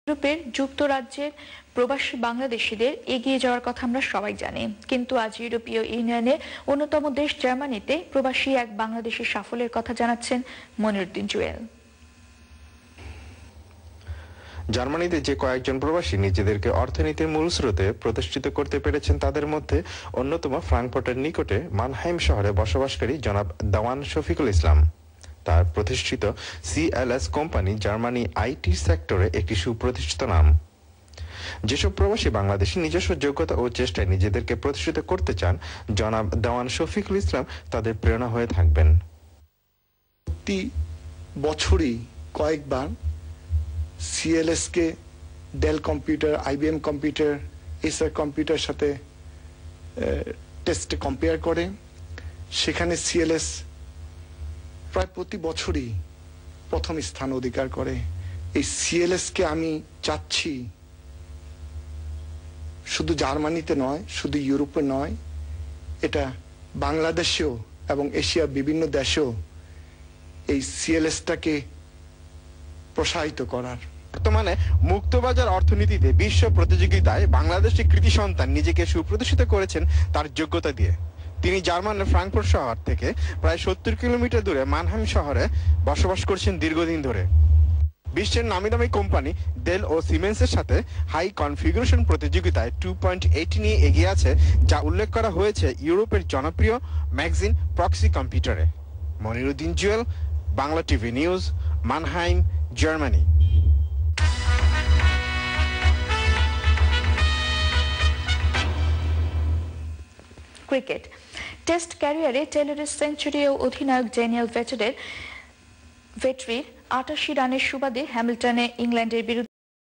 ইউরোপের যুক্তরাজ্যের প্রবাসী বাংলাদেশিদের এগিয়ে যাওয়ার কথা আমরা সবাই জানি, কিন্তু আজ ইউরোপীয় ইউনিয়নের অন্যতম দেশ জার্মানিতে প্রবাসী এক বাংলাদেশির সাফল্যের কথা জানাচ্ছেন মনিরুদ্দিন জুয়েল। জার্মানিতে যে কয়েকজন প্রবাসী নিজেদেরকে অর্থনীতির মূল স্রোতে প্রতিষ্ঠিত করতে পেরেছেন তাদের মধ্যে অন্যতম ফ্রাঙ্কফুর্টের নিকটে মানহাইম শহরে বসবাসকারী জনাব দেওয়ান শফিকুল ইসলাম। তার প্রতিষ্ঠিত CLS কোম্পানি জার্মানি আইটি সেক্টরে একটি সুপ্রতিষ্ঠিত নাম। যেসব প্রবাসী বাংলাদেশী নিজস্ব যোগ্যতা ও চেষ্টায় নিজেদেরকে প্রতিষ্ঠিত করতে চান, জনাব দেওয়ান শফিকুল ইসলাম তাদের প্রেরণা হয়ে থাকবেন। প্রতি বছরই কয়েকবার CLS কে ডেল কম্পিউটার, IBM কম্পিউটার, এসার কম্পিউটার সাথে টেস্টে কম্পেয়ার করে। সেখানে CLS প্রায় প্রতি বছরই প্রথম স্থান অধিকার করে। এই CLS কে আমি চাচ্ছি শুধু জার্মানিতে নয়, শুধু ইউরোপে নয়, এটা বাংলাদেশেও এবং এশিয়ার বিভিন্ন দেশেও এই CLS-টাকে প্রসারিত করার। বর্তমানে মুক্তবাজার অর্থনীতিতে বিশ্ব প্রতিযোগিতায় বাংলাদেশের কৃতি সন্তান নিজেকে সুপ্রতিষ্ঠিত করেছেন তার যোগ্যতা দিয়ে। তিনি জার্মানের ফ্রাঙ্কফুর্ট শহর থেকে প্রায় 70 কিলোমিটার দূরে মানহাইম শহরে বসবাস করছেন দীর্ঘদিন ধরে। বিশ্বের নামিদামি কোম্পানি ডেল ও সিমেন্সের সাথে হাই কনফিগারেশন প্রতিযোগিতায় 2.8 নিয়ে এগিয়ে আছে, যা উল্লেখ করা হয়েছে ইউরোপের জনপ্রিয় ম্যাগাজিন প্রক্সি কম্পিউটারে। Moniruddin Jewel, Bangla TV news, Mannheim, Germany. Cricket test ক্যারিয়ারে টেলরের সেঞ্চুরি ও অধিনায়ক ড্যানিয়েল ভেটরির 88 রানের সুবাদে হ্যামিল্টনে ইংল্যান্ডের বিরুদ্ধে